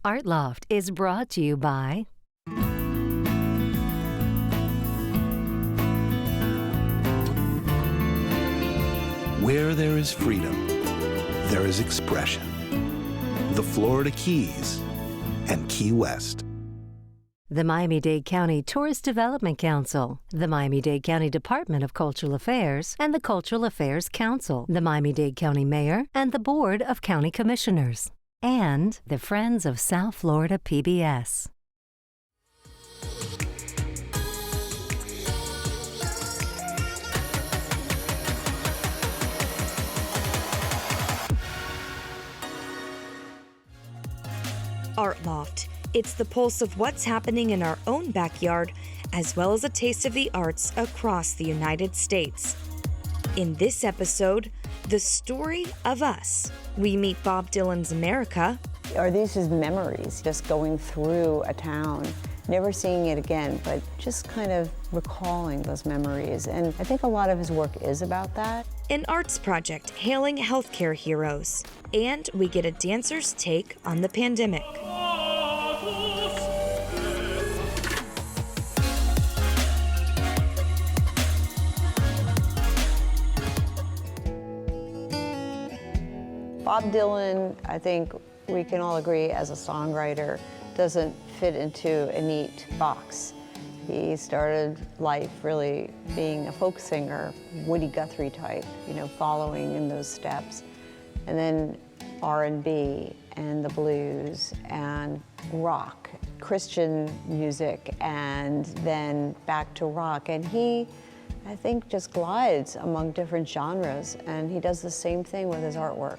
ArtLoft is brought to you by Where there is freedom, there is expression. The Florida Keys and Key West. the Miami-Dade County Tourist Development Council, the Miami-Dade County Department of Cultural Affairs, and the Cultural Affairs Council, the Miami-Dade County Mayor, and the Board of County Commissioners, and the Friends of South Florida PBS. ArtLoft. It's the pulse of what's happening in our own backyard, as well as a taste of the arts across the United States. In this episode, the story of us. We meet Bob Dylan's America. Are these his memories, just going through a town, never seeing it again, but just kind of recalling those memories? And I think a lot of his work is about that. An arts project hailing healthcare heroes. And we get a dancer's take on the pandemic. Bob Dylan, I think we can all agree, as a songwriter, doesn't fit into a neat box. He started life really being a folk singer, Woody Guthrie type, following in those steps. And then R&B and the blues and rock, Christian music, and then back to rock. And he, I think, just glides among different genres, and he does the same thing with his artwork.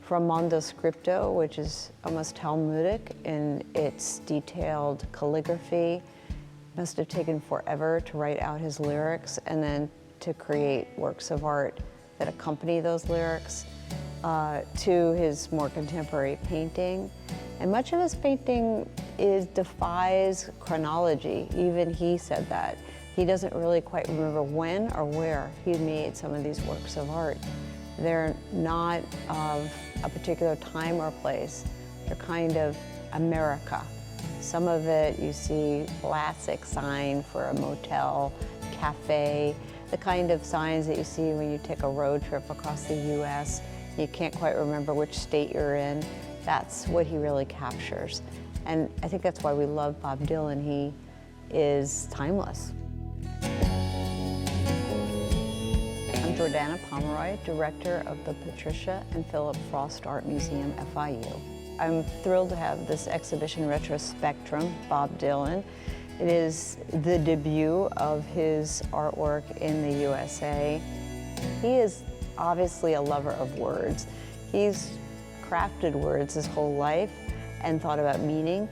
From Mondo Scripto, which is almost Talmudic in its detailed calligraphy. Must have taken forever to write out his lyrics and then to create works of art that accompany those lyrics, to his more contemporary painting. And much of his painting defies chronology. Even he said that. He doesn't really quite remember when or where he made some of these works of art. They're not of a particular time or place. They're kind of America. Some of it you see classic sign for a motel, cafe, the kind of signs that you see when you take a road trip across the US. You can't quite remember which state you're in. That's what he really captures. And I think that's why we love Bob Dylan. He is timeless. I'm Jordana Pomeroy, director of the Patricia and Phillip Frost Art Museum FIU. I'm thrilled to have this exhibition, Retrospectrum, Bob Dylan. It is the debut of his artwork in the USA. He is obviously a lover of words. He's crafted words his whole life and thought about meaning.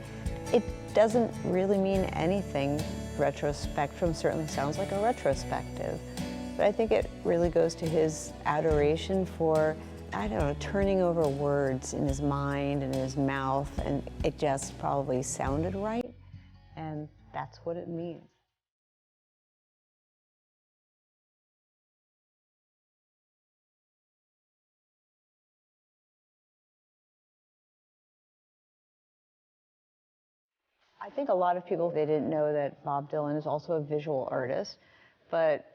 It doesn't really mean anything. Retrospectrum certainly sounds like a retrospective. But I think it really goes to his adoration for, turning over words in his mind and in his mouth, and it just probably sounded right, and that's what it means. I think a lot of people, they didn't know that Bob Dylan is also a visual artist, but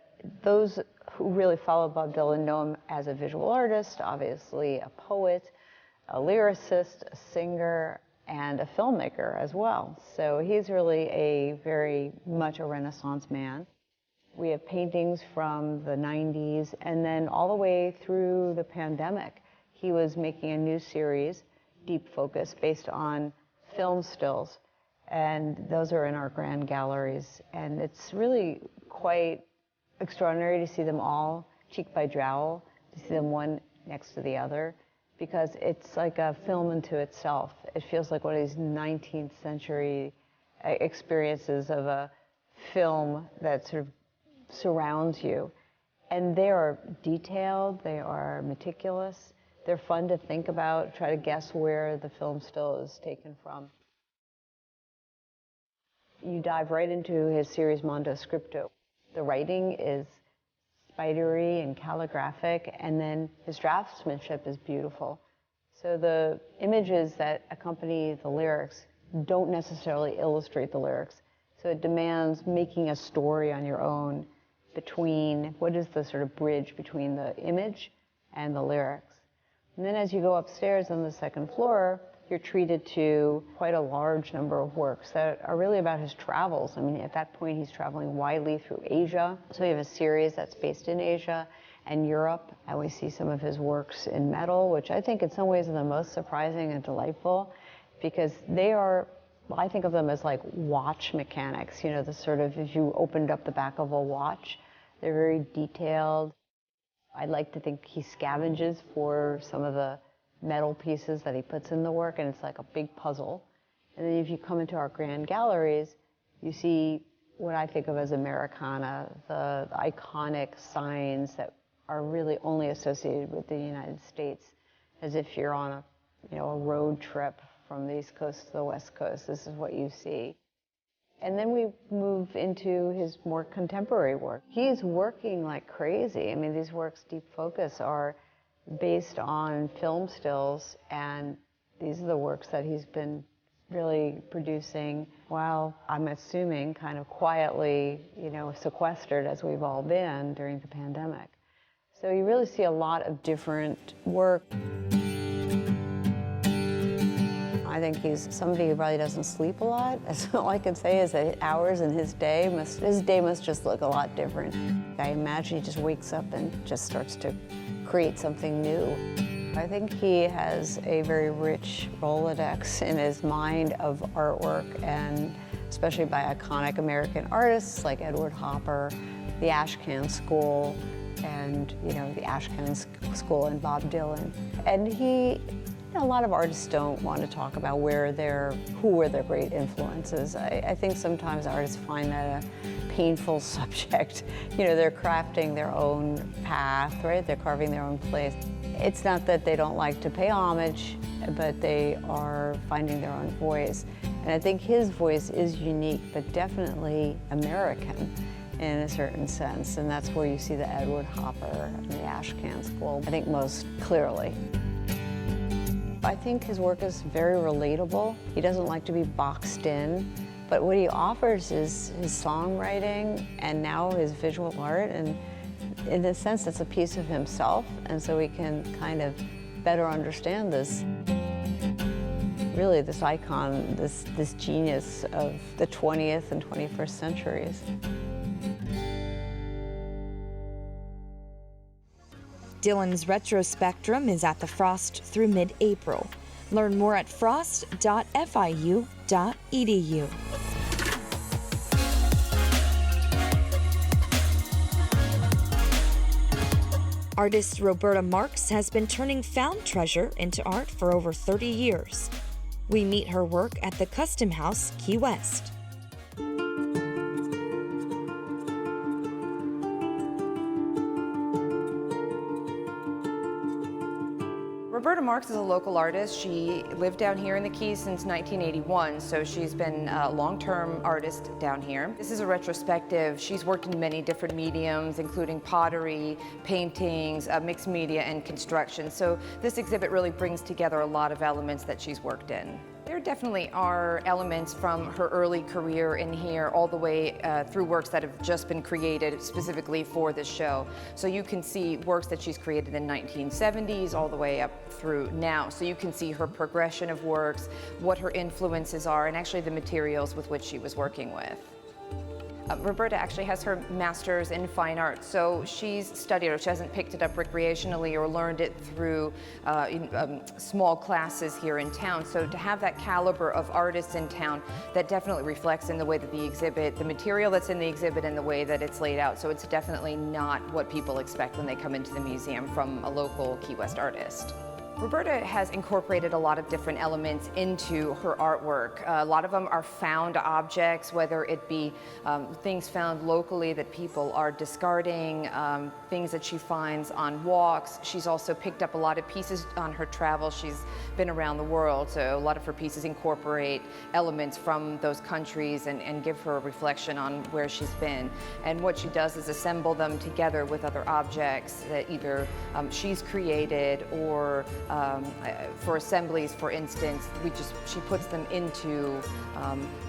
those who really follow Bob Dylan know him as a visual artist, obviously a poet, a lyricist, a singer, and a filmmaker as well. So he's really very much a Renaissance man. We have paintings from the 90s, and then all the way through the pandemic, he was making a new series, Deep Focus, based on film stills. And those are in our grand galleries. And it's really quite extraordinary to see them all cheek by jowl, to see them one next to the other, because it's like a film unto itself. It feels like one of these 19th century experiences of a film that sort of surrounds you. And they are detailed, they are meticulous, they're fun to think about, try to guess where the film still is taken from. You dive right into his series Mondo Scripto. The writing is spidery and calligraphic, and then his draftsmanship is beautiful. So the images that accompany the lyrics don't necessarily illustrate the lyrics. So it demands making a story on your own between what is the sort of bridge between the image and the lyrics. And then as you go upstairs on the second floor, you're treated to quite a large number of works that are really about his travels. I mean, at that point, he's traveling widely through Asia. So we have a series that's based in Asia and Europe. And we see some of his works in metal, which I think in some ways are the most surprising and delightful, because they are, well, I think of them as like watch mechanics, you know, the sort of, if you opened up the back of a watch, they're very detailed. I'd like to think he scavenges for some of the metal pieces that he puts in the work, and it's like a big puzzle. And then if you come into our grand galleries, you see what I think of as Americana, the iconic signs that are really only associated with the United States, as if you're on a road trip from the East Coast to the West Coast. This is what you see. And then we move into his more contemporary work. He's working like crazy. I mean, these works, Deep Focus, are based on film stills, and these are the works that he's been really producing while, I'm assuming, kind of quietly, sequestered, as we've all been during the pandemic. So you really see a lot of different work. I think he's somebody who probably doesn't sleep a lot. That's all I can say is that hours in his day must just look a lot different. I imagine he just wakes up and just starts to create something new. I think he has a very rich Rolodex in his mind of artwork, and especially by iconic American artists like Edward Hopper, the Ashcan School, and the Ashcan School and Bob Dylan. And a lot of artists don't want to talk about who were their great influences. I think sometimes artists find that a painful subject. They're crafting their own path, right? They're carving their own place. It's not that they don't like to pay homage, but they are finding their own voice. And I think his voice is unique, but definitely American in a certain sense. And that's where you see the Edward Hopper and the Ashcan School, I think, most clearly. I think his work is very relatable. He doesn't like to be boxed in, but what he offers is his songwriting and now his visual art, and in a sense it's a piece of himself, and so we can kind of better understand this, really this icon, this genius of the 20th and 21st centuries. Dylan's Retrospectrum is at the Frost through mid-April. Learn more at frost.fiu.edu. Artist Roberta Marks has been turning found treasure into art for over 30 years. We meet her work at the Custom House, Key West. Roberta Marks is a local artist. She lived down here in the Keys since 1981, so she's been a long-term artist down here. This is a retrospective. She's worked in many different mediums, including pottery, paintings, mixed media, and construction. So this exhibit really brings together a lot of elements that she's worked in. There definitely are elements from her early career in here all the way through works that have just been created specifically for this show. So you can see works that she's created in the 1970s all the way up through now. So you can see her progression of works, what her influences are, and actually the materials with which she was working with. Roberta actually has her master's in fine arts, so she's studied it. She hasn't picked it up recreationally or learned it through small classes here in town. So to have that caliber of artists in town, that definitely reflects in the way that the material that's in the exhibit and the way that it's laid out. So it's definitely not what people expect when they come into the museum from a local Key West artist. Roberta has incorporated a lot of different elements into her artwork. A lot of them are found objects, whether it be things found locally that people are discarding, things that she finds on walks. She's also picked up a lot of pieces on her travels. She's been around the world, so a lot of her pieces incorporate elements from those countries and give her a reflection on where she's been. And what she does is assemble them together with other objects that either she's created or for assemblies, for instance, she puts them into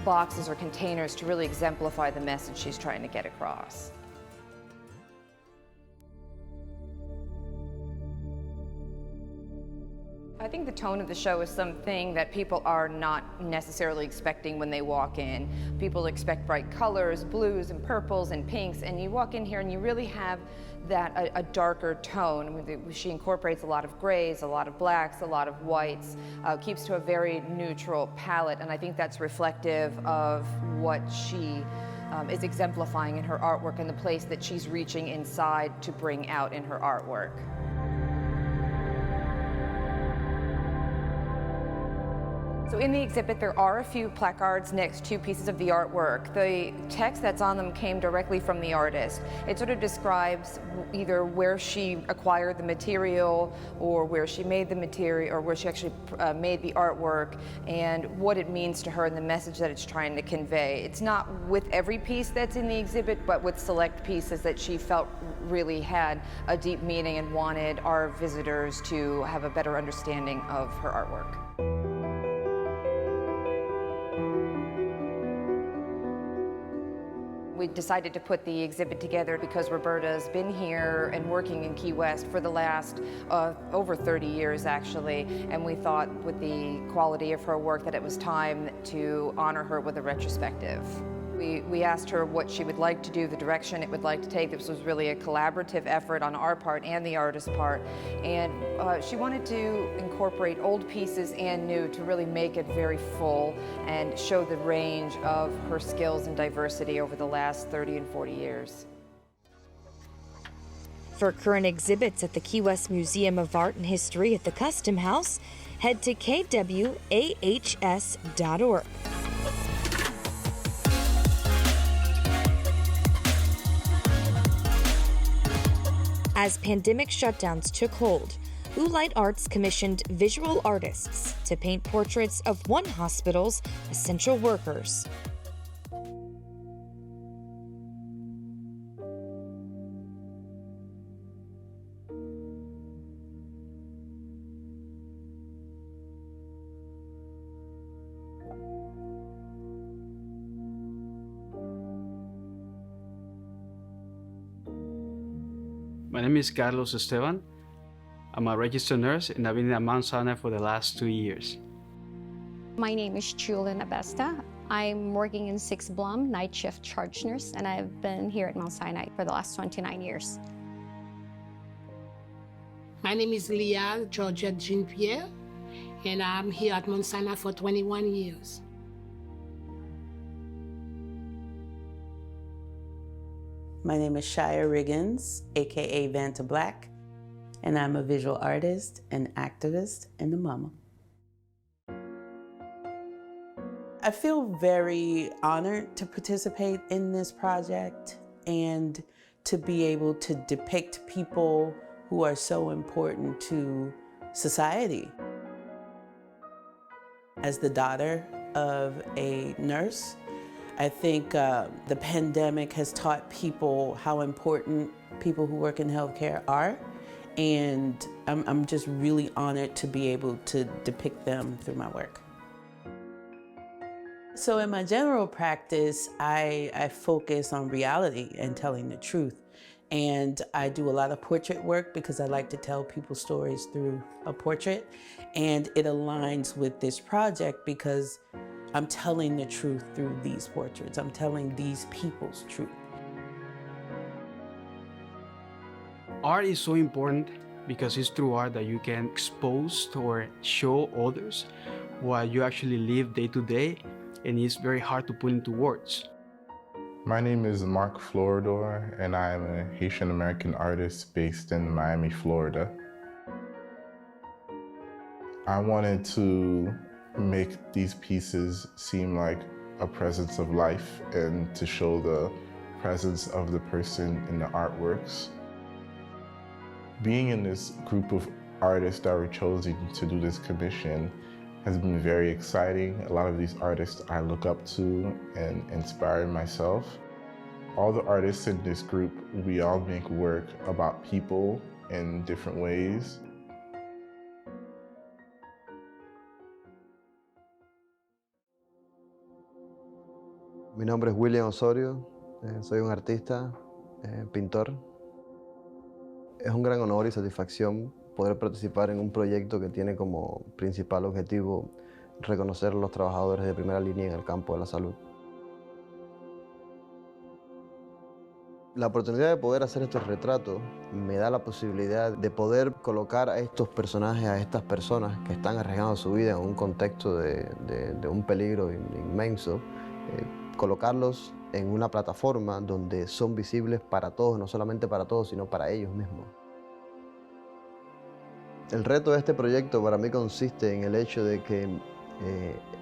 boxes or containers to really exemplify the message she's trying to get across. I think the tone of the show is something that people are not necessarily expecting when they walk in. People expect bright colors, blues and purples and pinks, and you walk in here and you really have that a darker tone. She incorporates a lot of grays, a lot of blacks, a lot of whites, keeps to a very neutral palette, and I think that's reflective of what she is exemplifying in her artwork and the place that she's reaching inside to bring out in her artwork. So in the exhibit, there are a few placards next to pieces of the artwork. The text that's on them came directly from the artist. It sort of describes either where she acquired the material or where she made the material or where she actually made the artwork and what it means to her and the message that it's trying to convey. It's not with every piece that's in the exhibit, but with select pieces that she felt really had a deep meaning and wanted our visitors to have a better understanding of her artwork. We decided to put the exhibit together because Roberta's been here and working in Key West for the last over 30 years actually, and we thought with the quality of her work that it was time to honor her with a retrospective. We asked her what she would like to do, the direction it would like to take. This was really a collaborative effort on our part and the artist's part. And she wanted to incorporate old pieces and new to really make it very full and show the range of her skills and diversity over the last 30 and 40 years. For current exhibits at the Key West Museum of Art and History at the Custom House, head to kwahs.org. As pandemic shutdowns took hold, Oolite Arts commissioned visual artists to paint portraits of one hospital's essential workers. My name is Carlos Esteban. I'm a registered nurse and I've been at Mount Sinai for the last 2 years. My name is Julian Abesta. I'm working in 6 Blum, night shift charge nurse, and I've been here at Mount Sinai for the last 29 years. My name is Leah Georgette Jean-Pierre, and I'm here at Mount Sinai for 21 years. My name is Shia Riggins, aka Vanta Black, and I'm a visual artist, an activist, and a mama. I feel very honored to participate in this project and to be able to depict people who are so important to society. As the daughter of a nurse, I think the pandemic has taught people how important people who work in healthcare are, and I'm just really honored to be able to depict them through my work. So in my general practice, I focus on reality and telling the truth. And I do a lot of portrait work because I like to tell people's stories through a portrait. And it aligns with this project because I'm telling the truth through these portraits. I'm telling these people's truth. Art is so important because it's through art that you can expose or show others what you actually live day to day, and it's very hard to put into words. My name is Mark Floridor, and I am a Haitian American artist based in Miami, Florida. I wanted to make these pieces seem like a presence of life and to show the presence of the person in the artworks. Being in this group of artists that were chosen to do this commission has been very exciting. A lot of these artists I look up to and inspire myself. All the artists in this group, we all make work about people in different ways. Mi nombre es William Osorio, soy un artista, pintor. Es un gran honor y satisfacción poder participar en un proyecto que tiene como principal objetivo reconocer a los trabajadores de primera línea en el campo de la salud. La oportunidad de poder hacer estos retratos me da la posibilidad de poder colocar a estos personajes, a estas personas que están arriesgando su vida en un contexto de un peligro inmenso, colocarlos en una plataforma donde son visibles para todos, no solamente para todos, sino para ellos mismos. El reto de este proyecto para mí consiste en el hecho de que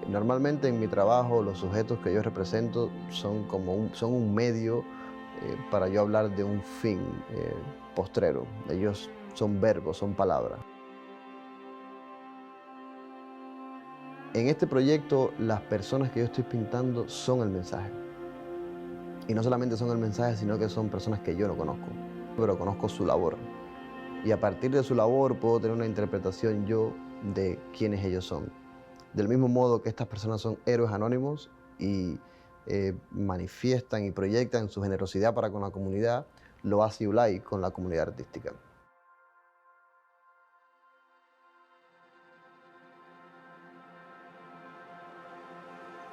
normalmente en mi trabajo los sujetos que yo represento son un medio para yo hablar de un fin postrero. Ellos son verbos, son palabras. En este proyecto las personas que yo estoy pintando son el mensaje. Y no solamente son el mensaje, sino que son personas que yo no conozco, pero conozco su labor. Y a partir de su labor puedo tener una interpretación yo de quiénes ellos son. Del mismo modo que estas personas son héroes anónimos y manifiestan y proyectan su generosidad para con la comunidad, lo hace Oolite con la comunidad artística.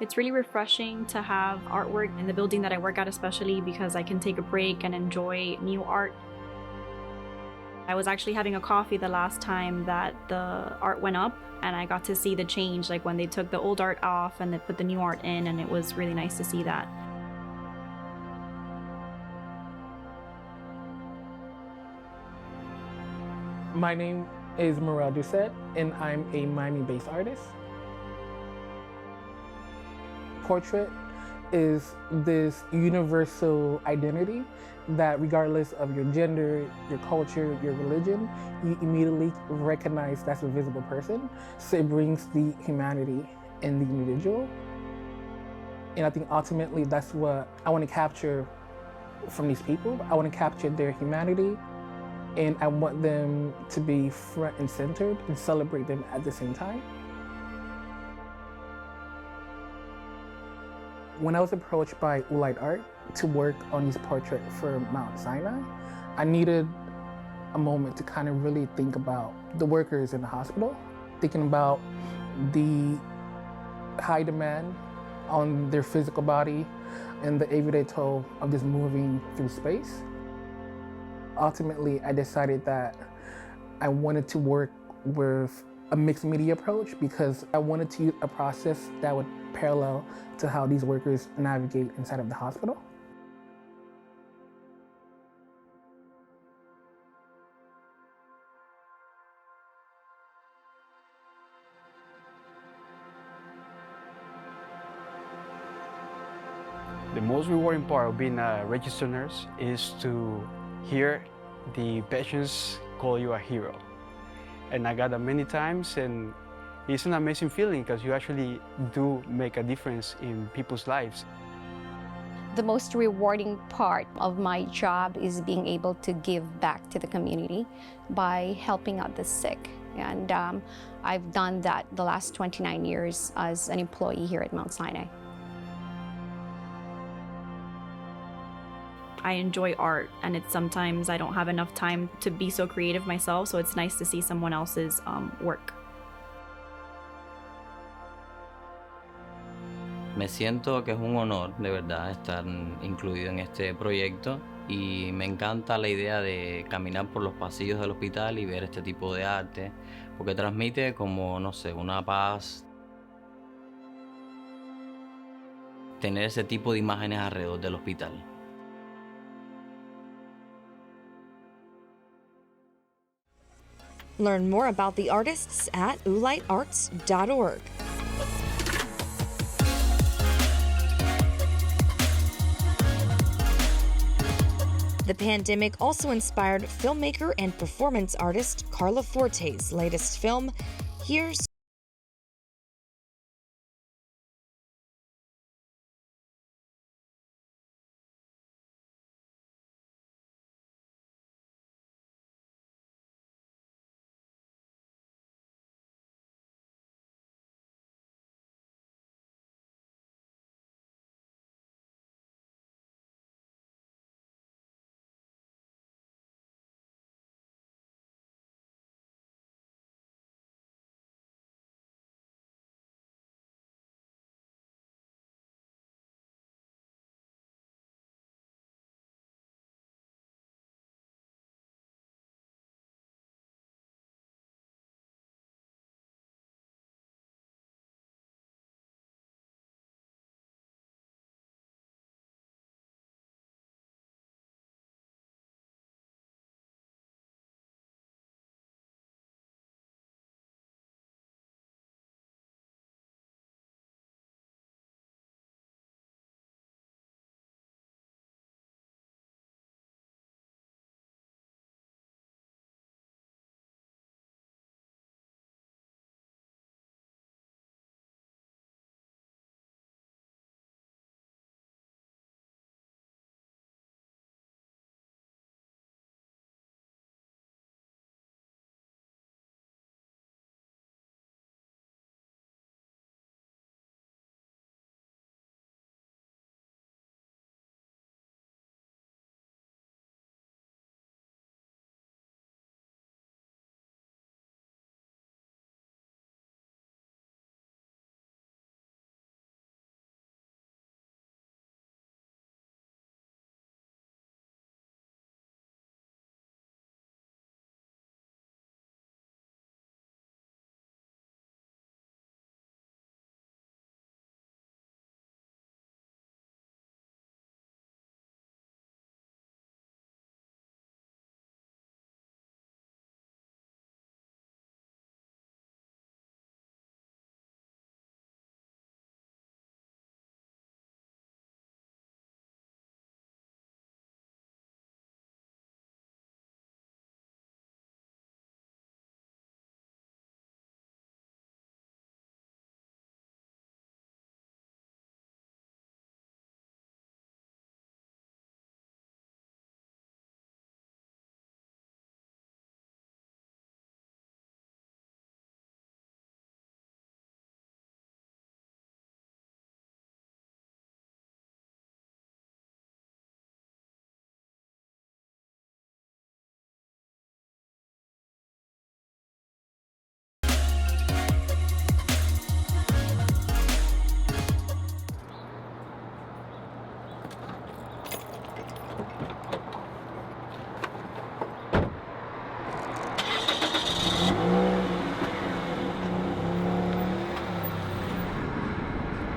It's really refreshing to have artwork in the building that I work at, especially because I can take a break and enjoy new art. I was actually having a coffee the last time that the art went up, and I got to see the change, like when they took the old art off and they put the new art in, and it was really nice to see that. My name is Morel Doucette, and I'm a Miami-based artist. Portrait is this universal identity that regardless of your gender, your culture, your religion, you immediately recognize that's a visible person. So it brings the humanity in the individual. And I think ultimately that's what I want to capture from these people. I want to capture their humanity, and I want them to be front and centered and celebrate them at the same time. When I was approached by Oolite Art to work on these portraits for Mount Sinai, I needed a moment to kind of really think about the workers in the hospital, thinking about the high demand on their physical body and the everyday toll of just moving through space. Ultimately, I decided that I wanted to work with a mixed media approach because I wanted to use a process that would parallel to how these workers navigate inside of the hospital. The most rewarding part of being a registered nurse is to hear the patients call you a hero. And I got that many times, and it's an amazing feeling because you actually do make a difference in people's lives. The most rewarding part of my job is being able to give back to the community by helping out the sick. And I've done that the last 29 years as an employee here at Mount Sinai. I enjoy art, and it's sometimes I don't have enough time to be so creative myself, so it's nice to see someone else's work. Me siento que es un honor, de verdad, estar incluido en este proyecto, y me encanta la idea de caminar por los pasillos del hospital y ver este tipo de arte, porque transmite como, no sé, una paz. Tener ese tipo de imágenes alrededor del hospital. Learn more about the artists at oolitearts.org. The pandemic also inspired filmmaker and performance artist Carla Forte's latest film, Here's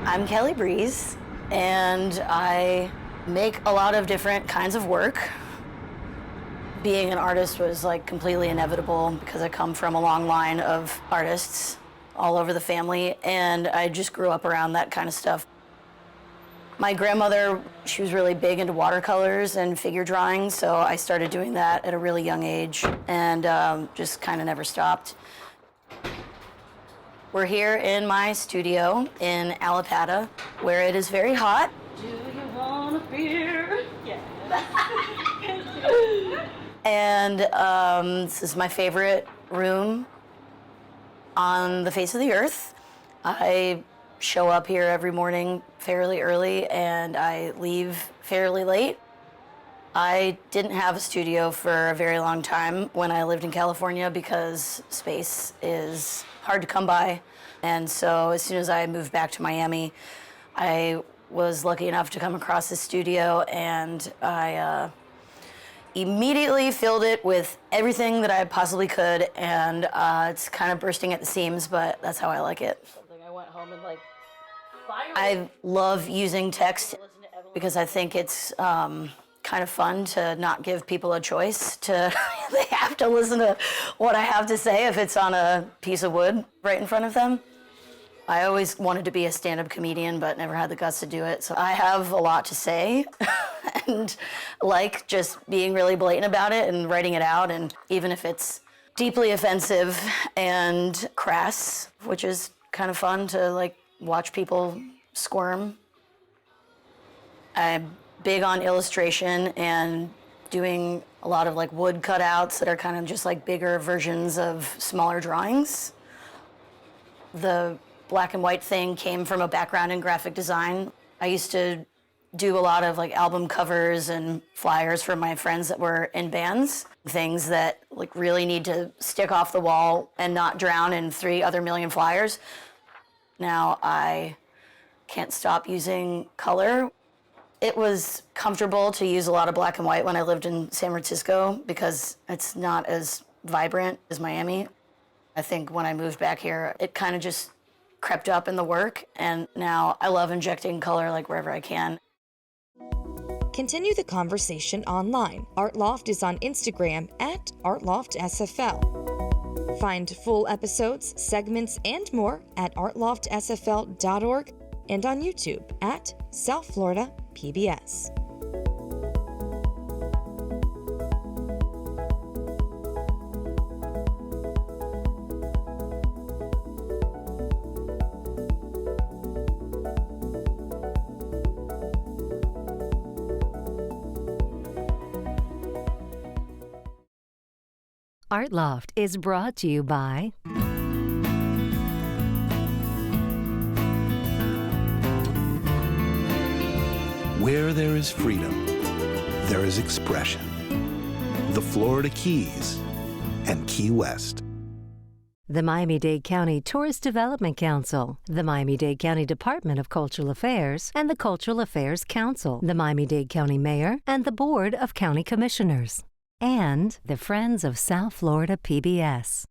I'm Kelly Breez, and I make a lot of different kinds of work. Being an artist was like completely inevitable because I come from a long line of artists all over the family, and I just grew up around that kind of stuff. My grandmother, she was really big into watercolors and figure drawing, so I started doing that at a really young age and just kind of never stopped. We're here in my studio in Allapattah, where it is very hot. Do you want a beer? Yeah. And this is my favorite room on the face of the earth. I show up here every morning fairly early and I leave fairly late. I didn't have a studio for a very long time when I lived in California because space is hard to come by. And so as soon as I moved back to Miami, I was lucky enough to come across this studio, and I immediately filled it with everything that I possibly could, and it's kind of bursting at the seams, but that's how I like it. I went home and like, I love using text because I think it's kind of fun to not give people a choice to they have to listen to what I have to say if it's on a piece of wood right in front of them. I always wanted to be a stand-up comedian but never had the guts to do it, so I have a lot to say and like just being really blatant about it and writing it out, and even if it's deeply offensive and crass, which is kind of fun to like watch people squirm. I'm big on illustration and doing a lot of like wood cutouts that are kind of just like bigger versions of smaller drawings. The black and white thing came from a background in graphic design. I used to do a lot of like album covers and flyers for my friends that were in bands, things that like really need to stick off the wall and not drown in 3 other million flyers. Now I can't stop using color. It was comfortable to use a lot of black and white when I lived in San Francisco because it's not as vibrant as Miami. I think when I moved back here, it kind of just crept up in the work, and now I love injecting color like wherever I can. Continue the conversation online. ArtLoft is on Instagram at ArtLoftSFL. Find full episodes, segments, and more at artloftsfl.org and on YouTube at South Florida PBS. ArtLoft is brought to you by Where there is freedom, there is expression. The Florida Keys and Key West. the Miami-Dade County Tourist Development Council, the Miami-Dade County Department of Cultural Affairs, and the Cultural Affairs Council, the Miami-Dade County Mayor, and the Board of County Commissioners, and the Friends of South Florida PBS.